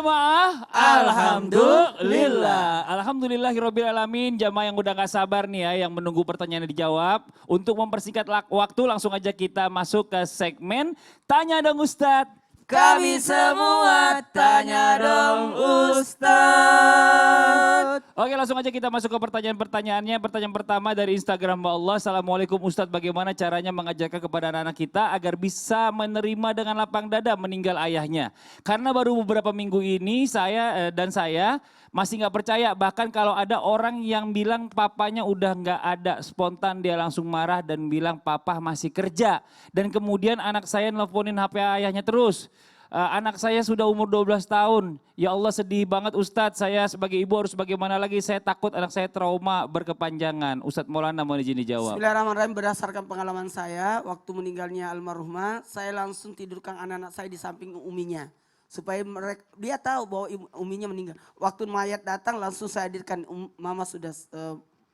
jamaah? Alhamdulillah. Alhamdulillahirabbil alamin. Jamaah yang udah gak sabar nih ya, yang menunggu pertanyaannya dijawab. Untuk mempersingkat waktu langsung aja kita masuk ke segmen Tanya Dong Ustadz. Kami semua tanya dong Ustadz. Oke, langsung aja kita masuk ke pertanyaan-pertanyaannya. Pertanyaan pertama dari Instagram Mbak Allah. Assalamualaikum Ustadz, bagaimana caranya mengajarkan kepada anak-anak kita agar bisa menerima dengan lapang dada meninggal ayahnya? Karena baru beberapa minggu ini saya masih nggak percaya. Bahkan kalau ada orang yang bilang papanya udah nggak ada, spontan dia langsung marah dan bilang papa masih kerja. Dan kemudian anak saya nelponin HP ayahnya terus. Anak saya sudah umur 12 tahun. Ya Allah, sedih banget Ustadz. Saya sebagai ibu harus bagaimana lagi? Saya takut anak saya trauma berkepanjangan. Ustadz Maulana mau izin dijawab. Bismillahirrahmanirrahim. Berdasarkan pengalaman saya, waktu meninggalnya almarhumah, saya langsung tidurkan anak-anak saya di samping uminya. Supaya dia tahu bahwa uminya meninggal. Waktu mayat datang langsung saya hadirkan, mama sudah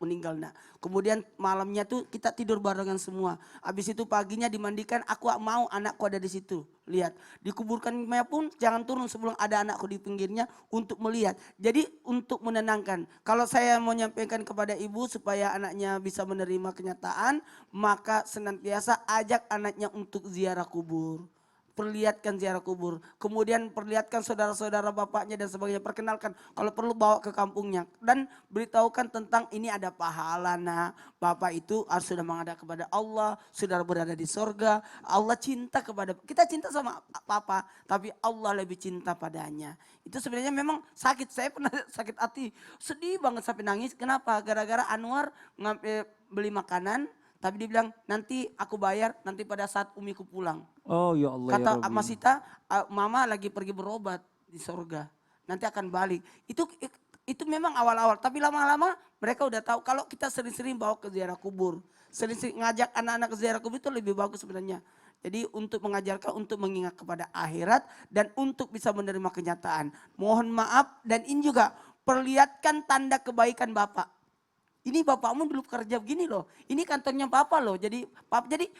meninggal. Nah, kemudian malamnya tuh kita tidur barengan semua. Habis itu paginya dimandikan, aku mau anakku ada di situ. Lihat, dikuburkan pun jangan turun sebelum ada anakku di pinggirnya untuk melihat. Jadi untuk menenangkan. Kalau saya mau nyampaikan kepada ibu supaya anaknya bisa menerima kenyataan, maka senantiasa ajak anaknya untuk ziarah kubur. Perlihatkan ziarah kubur, kemudian perlihatkan saudara-saudara bapaknya dan sebagainya, perkenalkan, kalau perlu bawa ke kampungnya dan beritahukan tentang ini ada pahala. Nah, bapak itu harus sudah menghadap kepada Allah, sudah berada di sorga, Allah cinta kepada kita, cinta sama papa, tapi Allah lebih cinta padanya. Itu sebenarnya memang sakit, saya pernah sakit hati, sedih banget sampai nangis. Kenapa? Gara-gara Anwar beli makanan. Tapi dia bilang nanti aku bayar nanti pada saat umiku pulang. Oh ya Allah. Kata ya Mas Sita, mama lagi pergi berobat di sorga. Nanti akan balik. Itu memang awal-awal. Tapi lama-lama mereka udah tahu kalau kita sering-sering bawa ke ziarah kubur. Sering-sering ngajak anak-anak ke ziarah kubur itu lebih bagus sebenarnya. Jadi untuk mengajarkan, untuk mengingat kepada akhirat dan untuk bisa menerima kenyataan. Mohon maaf dan ini juga perlihatkan tanda kebaikan Bapak. Ini bapakmu dulu kerja begini loh. Ini kantornya papa loh. Jadi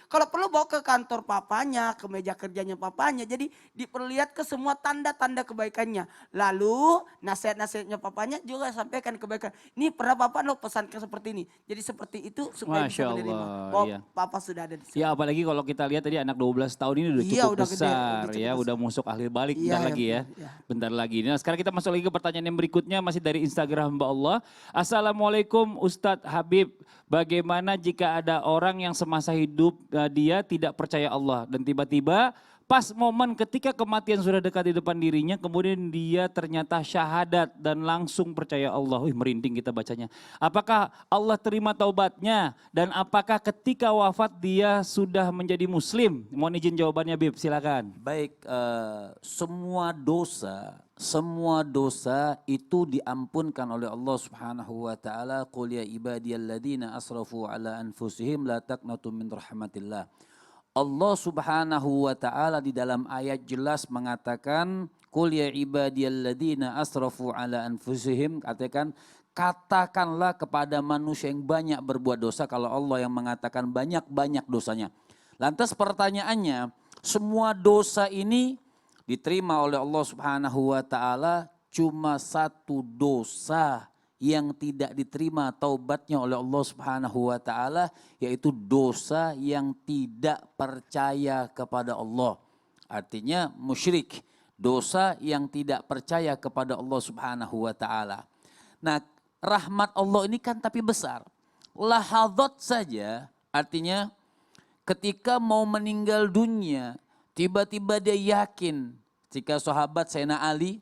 kalau perlu bawa ke kantor papanya, ke meja kerjanya papanya. Jadi diperlihat ke semua tanda-tanda kebaikannya. Lalu nasihat-nasihatnya papanya juga sampaikan kebaikan. Ini pernah papa lo pesankan seperti ini. Jadi seperti itu supaya Masya bisa menerima. Allah, Bahwa iya. papa sudah ada di sana. Ya apalagi kalau kita lihat tadi anak 12 tahun ini udah Iya, cukup udah gede, besar udah cukup ya. besar. Udah masuk akhir balik Iya, bentar lagi ya. iya. Bentar lagi. Nah sekarang kita masuk lagi ke pertanyaan yang berikutnya masih dari Instagram Mbak Allah. Assalamualaikum Ustadz Habib. Bagaimana jika ada orang yang semasa hidup dia tidak percaya Allah dan tiba-tiba pas momen ketika kematian sudah dekat di depan dirinya kemudian dia ternyata syahadat dan langsung percaya Allah. Wih, merinding kita bacanya. Apakah Allah terima taubatnya dan apakah ketika wafat dia sudah menjadi muslim? Mohon izin jawabannya Bib, silakan. Baik, semua dosa itu diampunkan oleh Allah Subhanahu wa taala. Qul ya ibadiyalladzina asrafu ala anfusihim la taqnatu min rahmatillah. Allah Subhanahu wa taala di dalam ayat jelas mengatakan qul ya ibadiyalladzina asrafu ala anfusihim, katakanlah kepada manusia yang banyak berbuat dosa kalau Allah yang mengatakan banyak-banyak dosanya. Lantas pertanyaannya, semua dosa ini diterima oleh Allah Subhanahu wa taala, cuma satu dosa yang tidak diterima taubatnya oleh Allah Subhanahu wa taala, yaitu dosa yang tidak percaya kepada Allah. Artinya musyrik, dosa yang tidak percaya kepada Allah Subhanahu wa taala. Nah, rahmat Allah ini kan tapi besar. Lahadzat saja, artinya ketika mau meninggal dunia, tiba-tiba dia yakin. Jika sahabat Sayyidina Ali,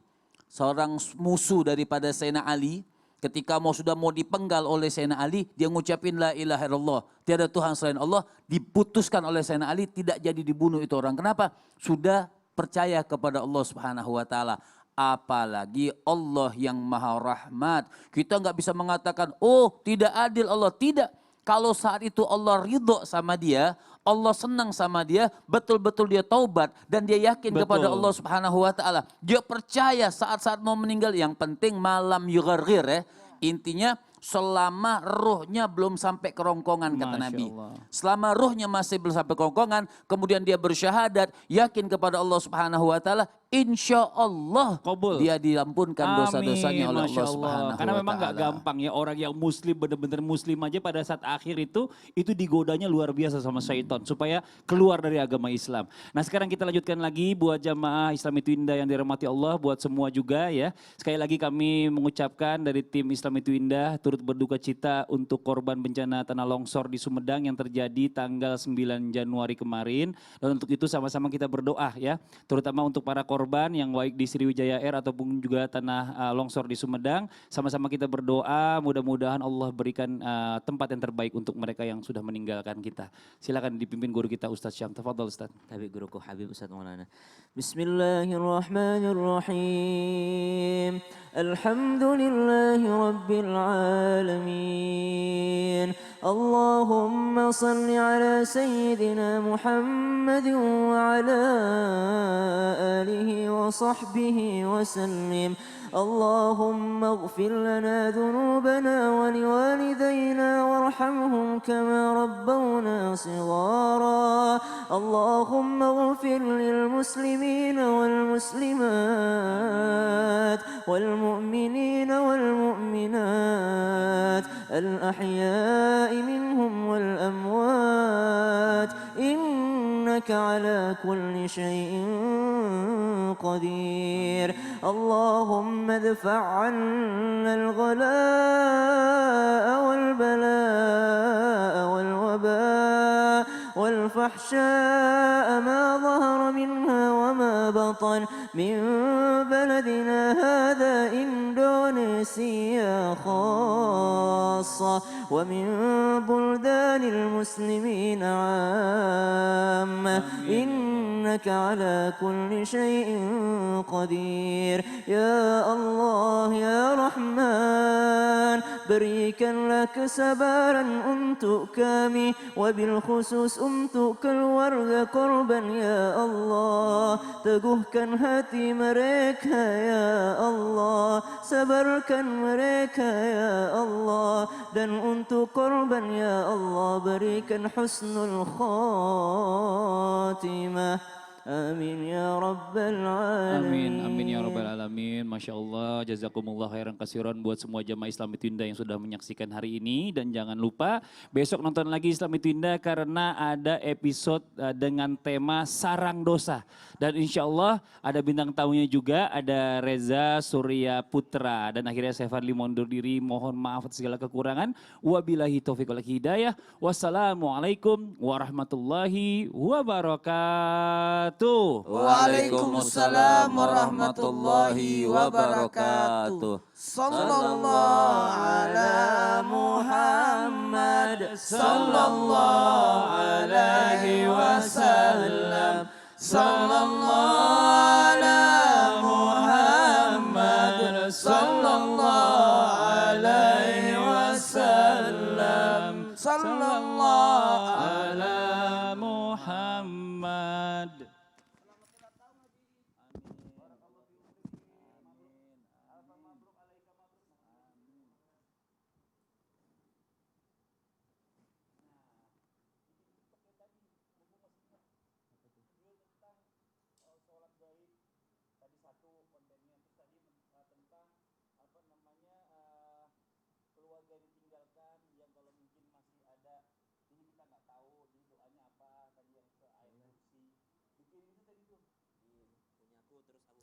seorang musuh daripada Sayyidina Ali, ketika sudah mau dipenggal oleh Sayyidina Ali, dia ngucapin la ilaha illallah, tiada Tuhan selain Allah, diputuskan oleh Sayyidina Ali tidak jadi dibunuh itu orang. Kenapa? Sudah percaya kepada Allah Subhanahu wa taala. Apalagi Allah yang Maha Rahmat. Kita nggak bisa mengatakan, oh tidak adil Allah. Tidak. Kalau saat itu Allah ridho sama dia, Allah senang sama dia, betul-betul dia taubat dan dia yakin kepada Allah Subhanahu wa taala. Dia percaya saat-saat mau meninggal, yang penting malam yugharghir ya. Intinya selama ruhnya belum sampai kerongkongan kata Nabi. Selama ruhnya masih belum sampai kerongkongan, kemudian dia bersyahadat, yakin kepada Allah Subhanahu wa taala, insya Allah Qabul. dia diampunkan dosa-dosanya oleh Masya Allah Subhanahu Karena wa memang nggak taala. gampang ya orang yang muslim benar-benar muslim aja pada saat akhir itu digodanya luar biasa sama syaitan supaya keluar dari agama Islam. Nah sekarang kita lanjutkan lagi buat jamaah Islam Itu Indah yang dirahmati Allah, buat semua juga ya. Sekali lagi kami mengucapkan dari tim Islam Itu Indah turut berduka cita untuk korban bencana tanah longsor di Sumedang yang terjadi tanggal 9 Januari kemarin. Dan untuk itu sama-sama kita berdoa ya, terutama untuk para korban yang baik di Sriwijaya Air ataupun juga tanah longsor di Sumedang. Sama-sama kita berdoa mudah-mudahan Allah berikan tempat yang terbaik untuk mereka yang sudah meninggalkan kita. Silakan dipimpin guru kita Ustadz Syam. Tafadhol Ustadz. Tapi guruku Habib Ustaz Maulana. Bismillahirrahmanirrahim. Alhamdulillahi Rabbil Alamin. Allahumma salli ala Sayyidina Muhammad wa ala alihi wa sahbihi wa sallim. اللهم اغفر لنا ذنوبنا ولوالدينا وارحمهم كما ربونا صغارا اللهم اغفر للمسلمين والمسلمات والمؤمنين والمؤمنات الأحياء منهم والأموات إنك على كل شيء قدير اللهم ادفع عنا الغلاء والبلاء والوباء والفحشاء ما ظهر منها وما بطن من بلدنا هذا إندونيسيا خاصة ومن بلدان المسلمين عامة إنك على كل شيء قدير يا الله يا رحمن berikan kesabaran untuk kami wabil-khusus untuk keluarga korban ya Allah teguhkan hati mereka ya Allah sabarkan mereka ya Allah dan untuk korban ya Allah berikan husnul khatimah amin ya rabbal alamin Amin ya rabbal alamin. Masya Allah, jazakumullah khairan kasiran buat semua jamaah Islam Itu Indah yang sudah menyaksikan hari ini. Dan jangan lupa besok nonton lagi Islam Itu Indah karena ada episode dengan tema sarang dosa. Dan insya Allah ada bintang tamunya juga, ada Reza Surya Putra. Dan akhirnya saya Fadli mundur diri, mohon maaf atas segala kekurangan. Wabillahi taufiq wal hidayah. Wassalamualaikum warahmatullahi wabarakatuh. Waalaikumsalam warahmatullahi wabarakatuh. Sallallahu ala Muhammad sallallahu alaihi wasallam. Sallallahu ala Muhammad sallallahu alaihi wasallam. Sallallahu ala Muhammad. Keluarga ditinggalkan yang kalau mungkin masih ada ini kita nggak tahu jadi doanya apa tadi yang ke air kursi bikin itu tadi tuh punyaku terus aku